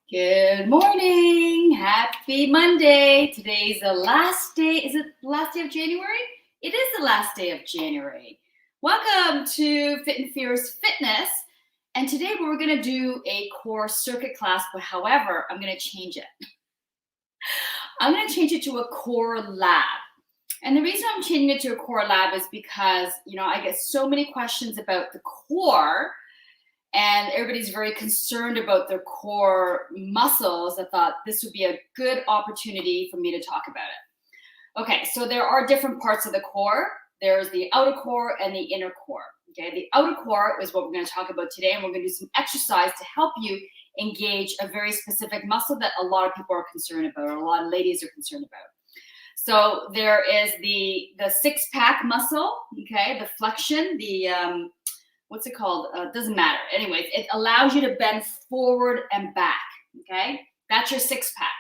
Good morning. Happy Monday. Today's the last day. Is it the last day of January? It is the last day of January. Welcome to Fit and Fierce Fitness. And today we're going to do a core circuit class, but however, I'm going to change it. I'm going to change it to a core lab. And the reason I'm changing it to a core lab is because, I get so many questions about the core and everybody's very concerned about their core muscles. I thought this would be a good opportunity for me to talk about it. Okay, so there are different parts of the core. There's the outer core and the inner core. Okay, the outer core is what we're going to talk about today, and we're going to do some exercise to help you engage a very specific muscle that a lot of people are concerned about, or a lot of ladies are concerned about. So there is the six-pack muscle, okay, the flexion, the what's it called? Doesn't matter. Anyways, it allows you to bend forward and back, okay? That's your six pack.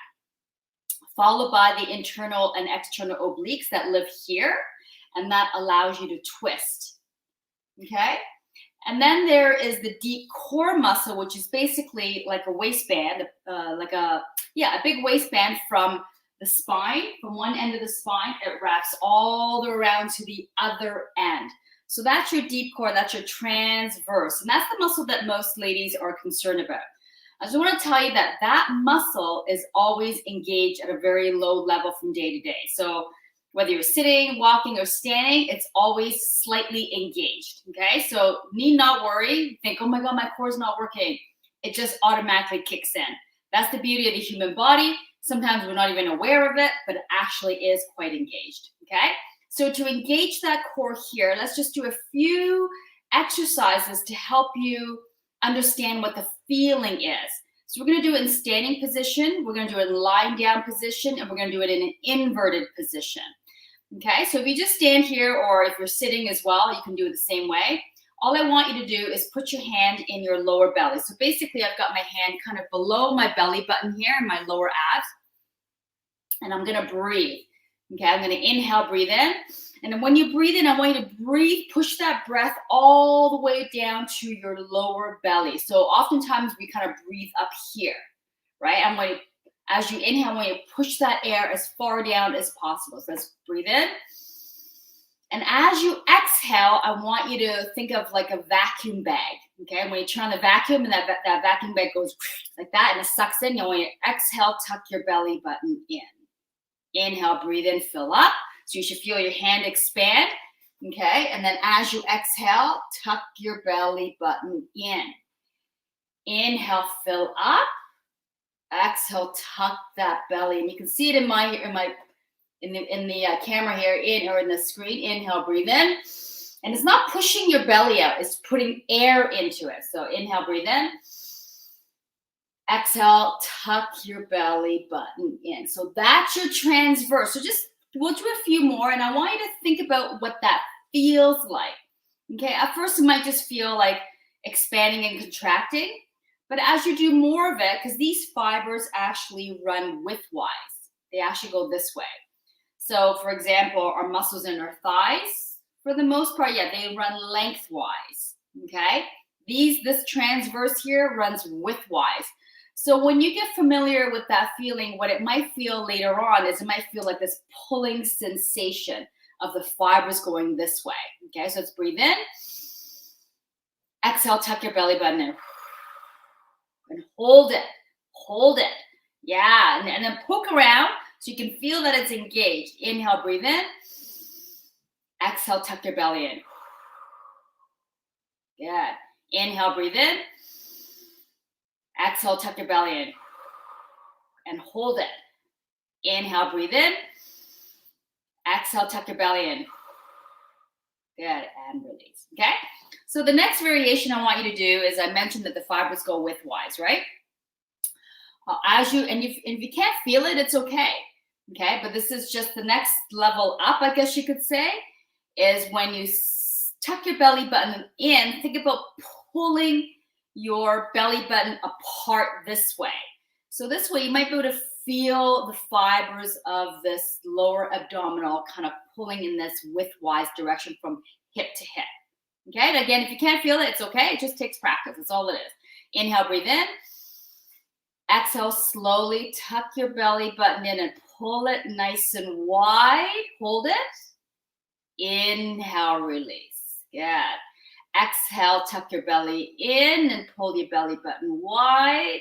Followed by the internal and external obliques that live here, and that allows you to twist, okay? And then there is the deep core muscle, which is basically like a waistband, a big waistband from the spine, from one end of the spine. It wraps all the way around to the other end. So that's your deep core, that's your transverse. And that's the muscle that most ladies are concerned about. I just want to tell you that that muscle is always engaged at a very low level from day to day. So whether you're sitting, walking, or standing, it's always slightly engaged, okay? So need not worry, think, oh my God, my core is not working. It just automatically kicks in. That's the beauty of the human body. Sometimes we're not even aware of it, but it actually is quite engaged, okay? So to engage that core here, let's just do a few exercises to help you understand what the feeling is. So we're going to do it in standing position, we're going to do it in lying down position, and we're going to do it in an inverted position. Okay, so if you just stand here, or if you're sitting as well, you can do it the same way. All I want you to do is put your hand in your lower belly. So basically, I've got my hand kind of below my belly button here in my lower abs, and I'm going to breathe. Okay, I'm going to inhale, breathe in. And then when you breathe in, I want you to breathe, push that breath all the way down to your lower belly. So oftentimes we kind of breathe up here, right? As you inhale, I want you to push that air as far down as possible. So let's breathe in. And as you exhale, I want you to think of like a vacuum bag. Okay, when you turn on the vacuum and that vacuum bag goes like that and it sucks in, you want you to exhale, tuck your belly button in. Inhale, breathe in, fill up. So you should feel your hand expand, okay? And then as you exhale, tuck your belly button in. Inhale, fill up. Exhale, tuck that belly. And you can see it in the camera here, in the screen. Inhale, breathe in. And it's not pushing your belly out, it's putting air into it. So inhale, breathe in. Exhale, tuck your belly button in. So that's your transverse. So we'll do a few more, and I want you to think about what that feels like. Okay, at first it might just feel like expanding and contracting, but as you do more of it, because these fibers actually run widthwise, they actually go this way. So for example, our muscles in our thighs, for the most part, they run lengthwise, okay? This transverse here runs widthwise. So when you get familiar with that feeling, what it might feel later on is it might feel like this pulling sensation of the fibers going this way. Okay, so let's breathe in. Exhale, tuck your belly button in. And hold it. Hold it. Yeah, and then poke around so you can feel that it's engaged. Inhale, breathe in. Exhale, tuck your belly in. Good. Inhale, breathe in. Exhale, tuck your belly in and hold it. Inhale, breathe in. Exhale, tuck your belly in. Good, and release, okay? So the next variation I want you to do is I mentioned that the fibers go widthwise, right? If you can't feel it, it's okay, But this is just the next level up, I guess you could say, is when you tuck your belly button in, think about pulling your belly button apart this way. So this way you might be able to feel the fibers of this lower abdominal kind of pulling in this widthwise direction from hip to hip. Okay, and again, if you can't feel it, it's okay. It just takes practice. That's all it is. Inhale, breathe in. Exhale, slowly tuck your belly button in and pull it nice and wide. Hold it. Inhale, release. Good. Exhale, tuck your belly in and pull your belly button wide.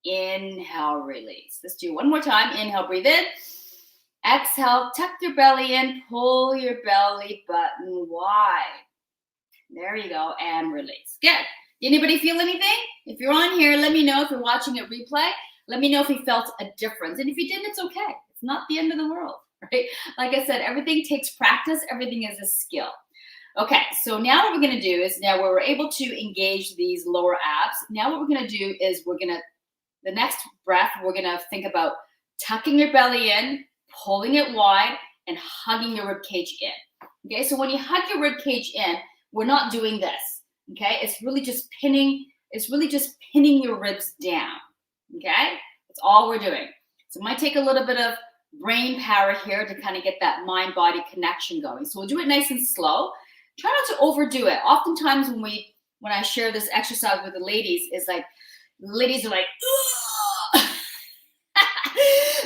Inhale, release. Let's do one more time. Inhale, breathe in. Exhale, tuck your belly in, pull your belly button wide. There you go, and release. Good. Anybody feel anything? If you're on here, let me know. If you're watching a replay, let me know if you felt a difference. And if you didn't, it's okay. It's not the end of the world, right? Like I said, everything takes practice. Everything is a skill. Okay, so now what we're going to do is, now we're able to engage these lower abs, now what we're going to do is the next breath, we're going to think about tucking your belly in, pulling it wide, and hugging your rib cage in. Okay, so when you hug your rib cage in, we're not doing this. Okay, it's really just pinning your ribs down. Okay, that's all we're doing. So it might take a little bit of brain power here to kind of get that mind-body connection going. So we'll do it nice and slow. Try not to overdo it. Oftentimes when I share this exercise with the ladies, is like, the ladies are like,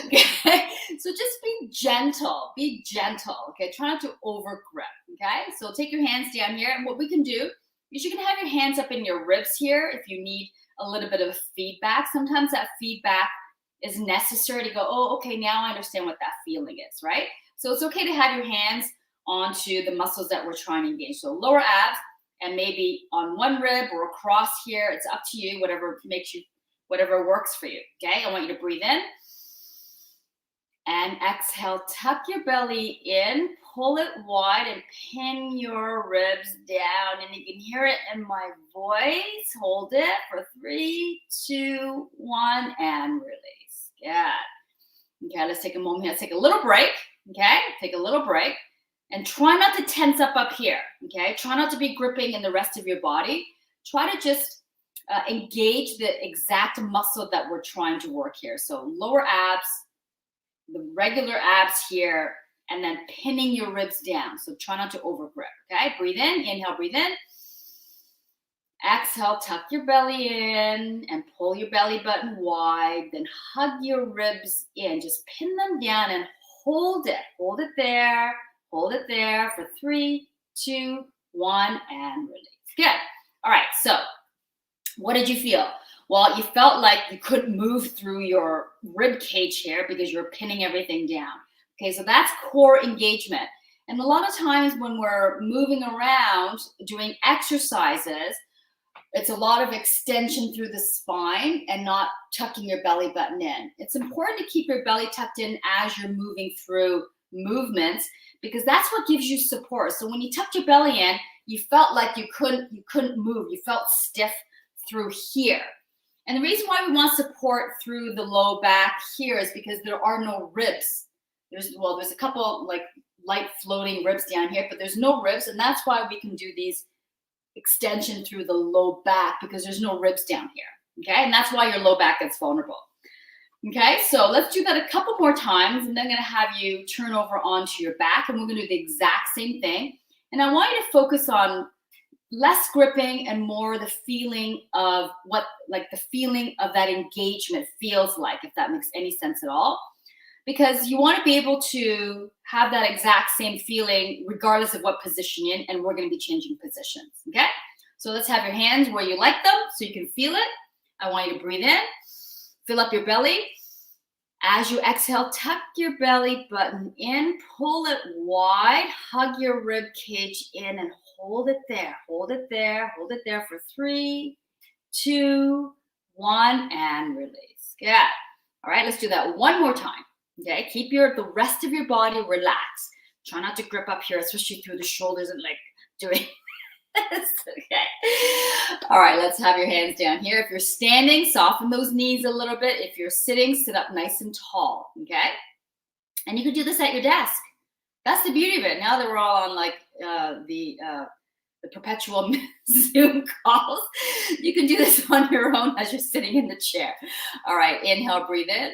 okay? So just be gentle, okay? Try not to overgrip, okay? So take your hands down here, and what we can do is you can have your hands up in your ribs here if you need a little bit of feedback. Sometimes that feedback is necessary to go, oh, okay, now I understand what that feeling is, right? So it's okay to have your hands onto the muscles that we're trying to engage. So lower abs, and maybe on one rib or across here. It's up to you, whatever works for you, okay? I want you to breathe in. And exhale, tuck your belly in, pull it wide, and pin your ribs down. And you can hear it in my voice. Hold it for 3, 2, 1, and release. Good. Okay, let's take a moment here. Let's take a little break, okay? Take a little break. And try not to tense up here, okay? Try not to be gripping in the rest of your body. Try to just engage the exact muscle that we're trying to work here. So lower abs, the regular abs here, and then pinning your ribs down. So try not to overgrip, okay? Breathe in, inhale, breathe in. Exhale, tuck your belly in and pull your belly button wide. Then hug your ribs in. Just pin them down and hold it. Hold it there. Hold it there for 3, 2, 1, and release. Good. All right, so what did you feel? Well, you felt like you couldn't move through your rib cage here because you're pinning everything down. Okay, so that's core engagement. And a lot of times when we're moving around doing exercises, it's a lot of extension through the spine and not tucking your belly button in. It's important to keep your belly tucked in as you're moving through movements, because that's what gives you support. So when you tucked your belly in, you felt like you couldn't move. You felt stiff through here. And the reason why we want support through the low back here is because there are no ribs. There's a couple like light floating ribs down here, but there's no ribs, and that's why we can do these extension through the low back, because there's no ribs down here. Okay, and that's why your low back gets vulnerable. Okay, so let's do that a couple more times, and then I'm going to have you turn over onto your back, and we're going to do the exact same thing. And I want you to focus on less gripping and more the feeling of the feeling of that engagement feels like, if that makes any sense at all. Because you want to be able to have that exact same feeling regardless of what position you're in, and we're going to be changing positions, okay? So let's have your hands where you like them so you can feel it. I want you to breathe in. Fill up your belly. As you exhale, tuck your belly button in, pull it wide, hug your rib cage in, and hold it there. Hold it there. Hold it there for 3, 2, 1, and release. Good. All right, let's do that one more time. Okay, keep the rest of your body relaxed. Try not to grip up here, especially through the shoulders and like doing this. Okay. All right, let's have your hands down here. If you're standing, soften those knees a little bit. If you're sitting, sit up nice and tall. Okay. And you can do this at your desk. That's the beauty of it. Now that we're all on like the perpetual Zoom calls, you can do this on your own as you're sitting in the chair. All right, inhale, breathe in.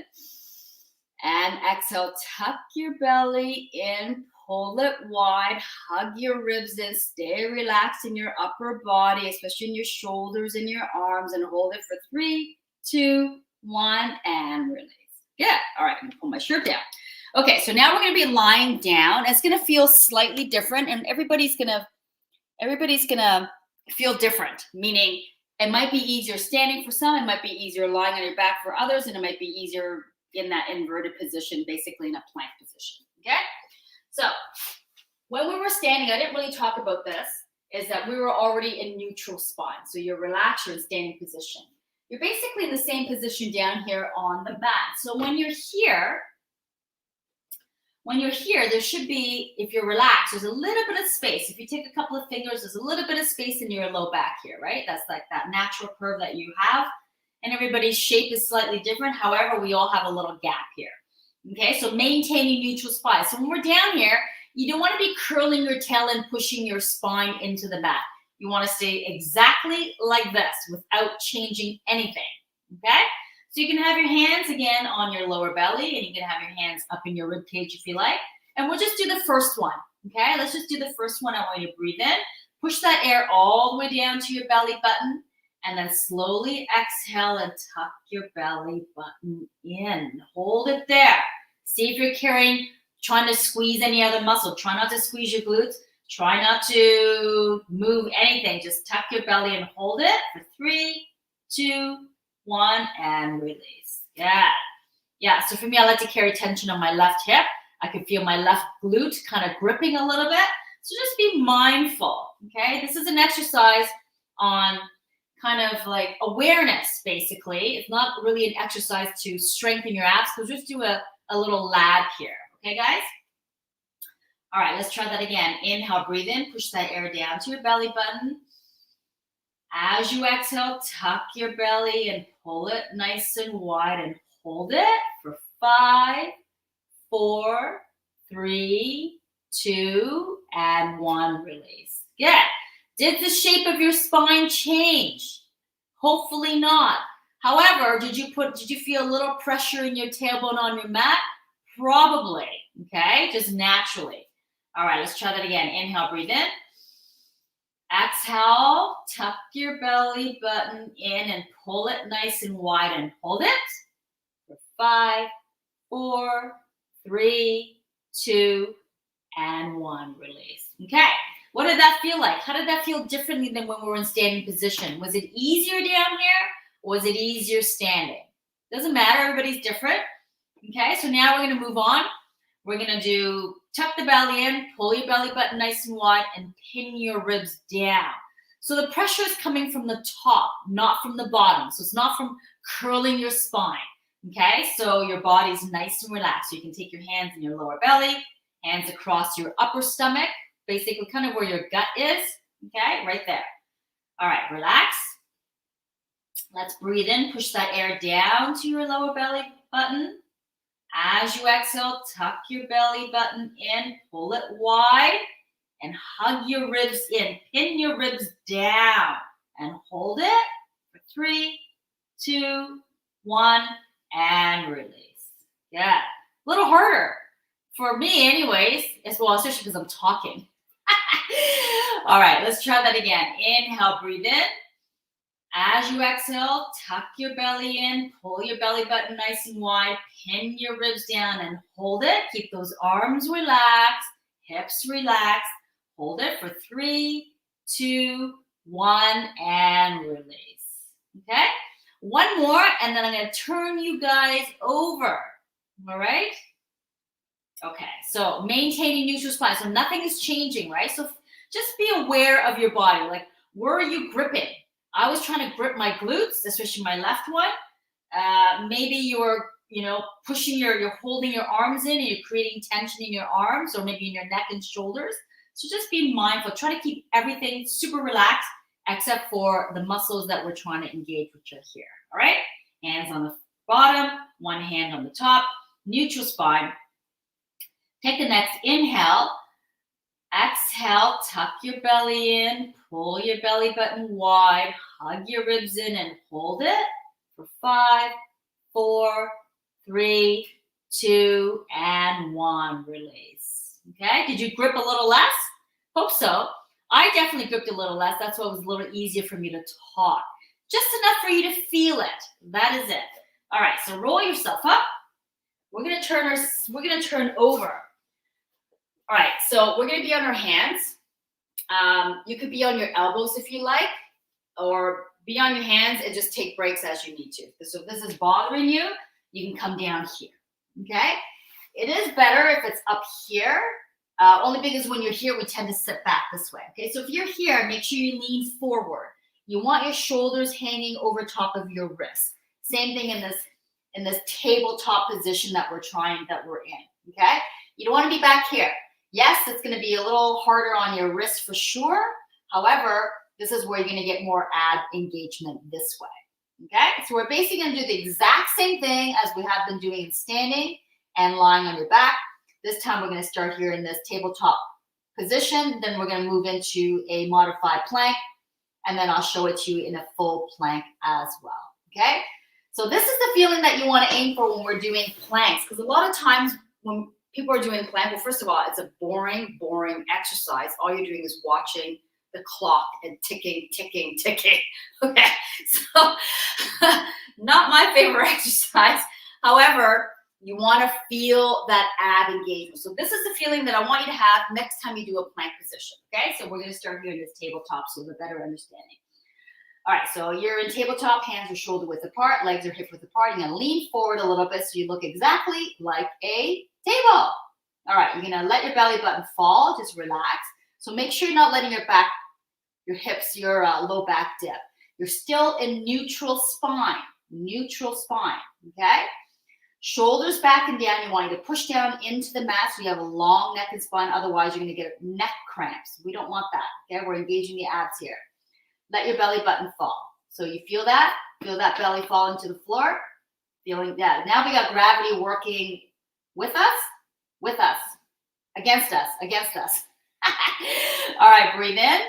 And exhale, tuck your belly in, pull it wide, hug your ribs in, stay relaxed in your upper body, especially in your shoulders and your arms, and hold it for 3, 2, 1, and release. Good. All right, I'm gonna pull my shirt down. Okay, so now we're gonna be lying down. It's gonna feel slightly different, and everybody's gonna feel different, meaning it might be easier standing for some, it might be easier lying on your back for others, and it might be easier in that inverted position, basically in a plank position. Okay? So when we were standing, I didn't really talk about this, is that we were already in neutral spine. So you're relaxed, you're in standing position. You're basically in the same position down here on the mat. So when you're here, there should be, if you're relaxed, there's a little bit of space. If you take a couple of fingers, there's a little bit of space in your low back here, right? That's like that natural curve that you have. And everybody's shape is slightly different. However, we all have a little gap here. Okay, so maintaining neutral spine. So when we're down here, you don't want to be curling your tail and pushing your spine into the mat. You want to stay exactly like this without changing anything. Okay? So you can have your hands again on your lower belly, and you can have your hands up in your rib cage if you like. And we'll just do the first one. Okay? Let's just do the first one. I want you to breathe in. Push that air all the way down to your belly button. And then slowly exhale and tuck your belly button in. Hold it there. See if you're trying to squeeze any other muscle. Try not to squeeze your glutes. Try not to move anything. Just tuck your belly and hold it for 3, 2, 1, and release. Yeah. Yeah, so for me, I like to carry tension on my left hip. I can feel my left glute kind of gripping a little bit. So just be mindful, okay? This is an exercise on kind of like awareness, basically. It's not really an exercise to strengthen your abs. So just do a little lab here. Okay, guys? All right, let's try that again. Inhale, breathe in. Push that air down to your belly button. As you exhale, tuck your belly and pull it nice and wide and hold it for 5, 4, 3, 2, and 1. Release. Good. Did the shape of your spine change? Hopefully not. However, did you feel a little pressure in your tailbone on your mat? Probably, okay? Just naturally. All right, let's try that again. Inhale, breathe in. Exhale, tuck your belly button in and pull it nice and wide and hold it for 5, 4, 3, 2, and 1. Release. Okay. What did that feel like? How did that feel differently than when we were in standing position? Was it easier down here or was it easier standing? Doesn't matter. Everybody's different. Okay, so now we're going to move on. We're going to do tuck the belly in, pull your belly button nice and wide, and pin your ribs down. So the pressure is coming from the top, not from the bottom. So it's not from curling your spine. Okay, so your body's nice and relaxed. So you can take your hands in your lower belly, hands across your upper stomach, basically kind of where your gut is, okay, right there. All right, relax. Let's breathe in, push that air down to your lower belly button. As you exhale, tuck your belly button in, pull it wide, and hug your ribs in. Pin your ribs down and hold it for 3, 2, 1, and release. Yeah, a little harder for me anyways, as well, especially because I'm talking. All right, let's try that again. Inhale, breathe in. As you exhale, tuck your belly in, pull your belly button nice and wide, pin your ribs down and hold it. Keep those arms relaxed, hips relaxed. Hold it for 3, 2, 1, and release. Okay? One more, and then I'm going to turn you guys over. All right? Okay, so maintaining neutral spine. So nothing is changing, right? So just be aware of your body. Like, where are you gripping? I was trying to grip my glutes, especially my left one. Maybe you're, pushing you're holding your arms in and you're creating tension in your arms or maybe in your neck and shoulders. So just be mindful. Try to keep everything super relaxed except for the muscles that we're trying to engage, which are here. All right? Hands on the bottom, one hand on the top, neutral spine. Take the next inhale. Exhale, tuck your belly in, pull your belly button wide, hug your ribs in and hold it for 5, 4, 3, 2, and 1. Release. Okay, did you grip a little less? Hope so. I definitely gripped a little less. That's why it was a little easier for me to talk. Just enough for you to feel it. That is it. All right, so roll yourself up. We're gonna turn over. All right, so we're gonna be on our hands. You could be on your elbows if you like, or be on your hands and just take breaks as you need to. So if this is bothering you, you can come down here, okay? It is better if it's up here, only because when you're here, we tend to sit back this way, okay? So if you're here, make sure you lean forward. You want your shoulders hanging over top of your wrists. Same thing in this tabletop position that we're in, okay? You don't want to be back here. Yes, it's going to be a little harder on your wrist for sure. However, this is where you're going to get more ab engagement this way, okay? So we're basically going to do the exact same thing as we have been doing standing and lying on your back. This time we're going to start here in this tabletop position. Then we're going to move into a modified plank, and then I'll show it to you in a full plank as well, okay? So this is the feeling that you want to aim for when we're doing planks, because a lot of times when people are doing plank, well, first of all, it's a boring exercise. All you're doing is watching the clock and ticking. Okay, so not my favorite exercise. However, you want to feel that ab engagement. So this is the feeling that I want you to have next time you do a plank position. Okay, so we're going to start here in this tabletop so you have a better understanding. All right, so you're in tabletop, hands are shoulder width apart, legs are hip width apart. You're going to lean forward a little bit so you look exactly like a table. All right, you're going to let your belly button fall, just relax. So make sure you're not letting your back, your hips, your low back dip. You're still in neutral spine, okay? Shoulders back and down. You want you to push down into the mat so you have a long neck and spine. Otherwise, you're going to get neck cramps. We don't want that, okay? We're engaging the abs here. Let your belly button fall. So you feel that belly fall into the floor. Feeling that. Now we got gravity working with us, against us. All right, breathe in.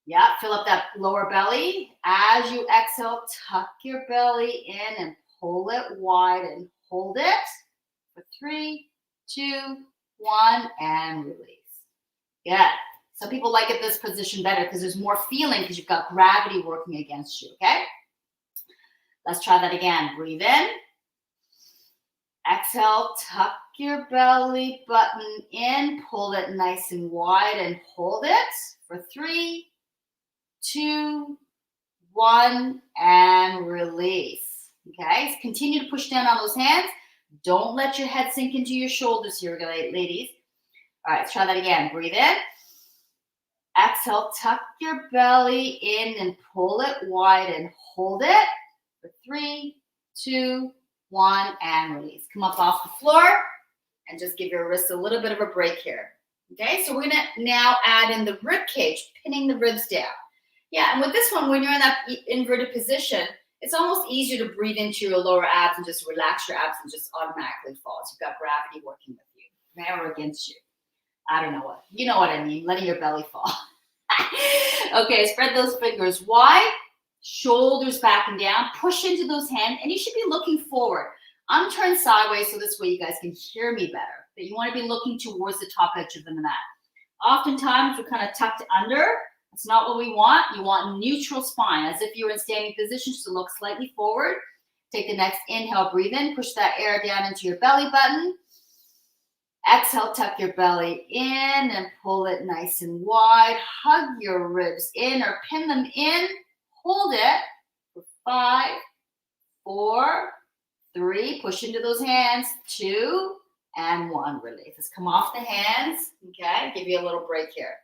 Yeah, fill up that lower belly. As you exhale, tuck your belly in and pull it wide and hold it for 3, 2, 1, and release. Good. Some people like it this position better because there's more feeling because you've got gravity working against you, okay? Let's try that again. Breathe in. Exhale, tuck your belly button in, pull it nice and wide and hold it for 3, 2, 1, and release. Okay, so continue to push down on those hands. Don't let your head sink into your shoulders here, ladies. All right, let's try that again. Breathe in. Exhale, tuck your belly in and pull it wide and hold it for 3, 2, 1, and release. Come up off the floor and just give your wrists a little bit of a break here. Okay, so we're gonna now add in the rib cage, pinning the ribs down. Yeah, and with this one, when you're in that inverted position, it's almost easier to breathe into your lower abs and just relax your abs and just automatically fall. So you've got gravity working with you, okay, or against you. I don't know what, you know what I mean, letting your belly fall. Okay, spread those fingers wide, shoulders back and down, push into those hands, and you should be looking forward. I'm turned sideways so this way you guys can hear me better, but you want to be looking towards the top edge of the mat. Oftentimes we're kind of tucked under. That's not what we want. You want neutral spine, as if you were in standing position, so look slightly forward. Take the next inhale, breathe in, push that air down into your belly button. Exhale, tuck your belly in and pull it nice and wide. Hug your ribs in or pin them in. Hold it for 5, 4, 3. Push into those hands. 2, and 1. Release. Let's come off the hands. Okay, give you a little break here.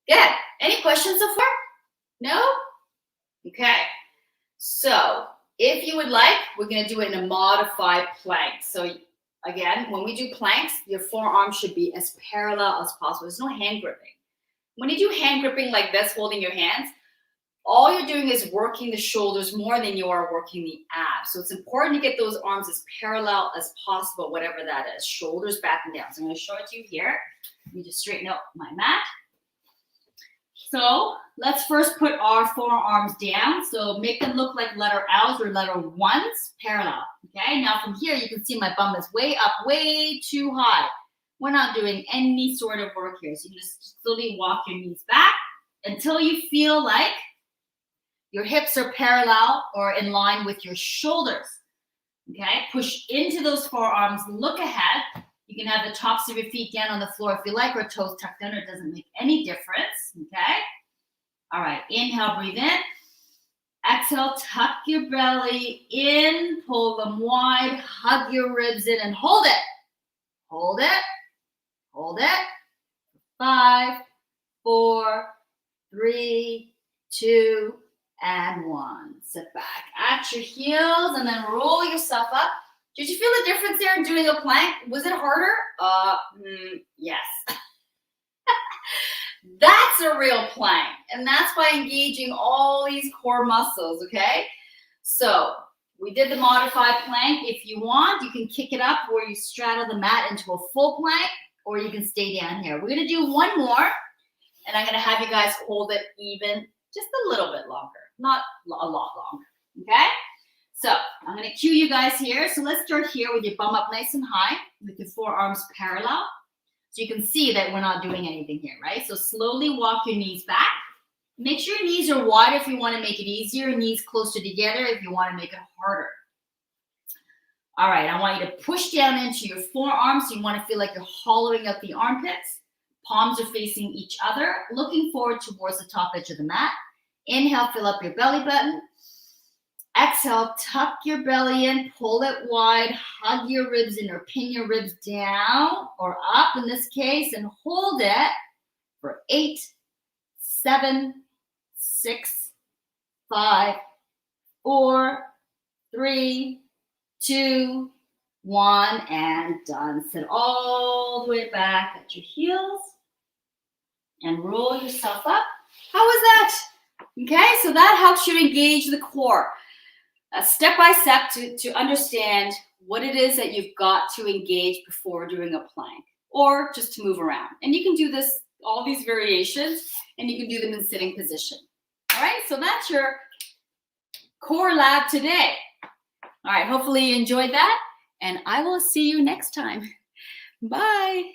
Good. Any questions so far? No? Okay. So if you would like, we're going to do it in a modified plank. So again, when we do planks, your forearms should be as parallel as possible. There's no hand gripping. When you do hand gripping like this, holding your hands, all you're doing is working the shoulders more than you are working the abs. So it's important to get those arms as parallel as possible, whatever that is. Shoulders back and down. So I'm going to show it to you here. Let me just straighten out my mat. So let's first put our forearms down. So make them look like letter L's or letter 1s, parallel. Okay, now from here, you can see my bum is way up, way too high. We're not doing any sort of work here. So you can just slowly walk your knees back until you feel like your hips are parallel or in line with your shoulders. Okay, push into those forearms, look ahead. You can have the tops of your feet down on the floor if you like, or toes tucked under. It doesn't make any difference. Okay, all right, inhale, breathe in. Exhale, tuck your belly in, pull them wide, hug your ribs in, and hold it. Hold it. Hold it. 5, 4, 3, 2, and 1. Sit back at your heels and then roll yourself up. Did you feel the difference there in doing a plank? Was it harder? Yes. That's a real plank, and that's by engaging all these core muscles, okay? So we did the modified plank. If you want, you can kick it up where you straddle the mat into a full plank, or you can stay down here. We're gonna do one more, and I'm gonna have you guys hold it even just a little bit longer, not a lot longer, okay? So I'm gonna cue you guys here. So let's start here with your bum up nice and high, with your forearms parallel. So you can see that we're not doing anything here, right? So slowly walk your knees back. Make sure your knees are wide if you want to make it easier, knees closer together if you want to make it harder. All right, I want you to push down into your forearms. So you want to feel like you're hollowing out the armpits. Palms are facing each other, looking forward towards the top edge of the mat. Inhale, fill up your belly button. Exhale, tuck your belly in, pull it wide, hug your ribs in or pin your ribs down or up in this case, and hold it for 8, 7, 6, 5, 4, 3, 2, 1, and done. Sit all the way back at your heels and roll yourself up. How was that? Okay, so that helps you engage the core. Step by step to understand what it is that you've got to engage before doing a plank, or just to move around. And you can do this, all these variations, and you can do them in sitting position. All right, so that's your core lab today. All right, hopefully you enjoyed that, and I will see you next time. Bye.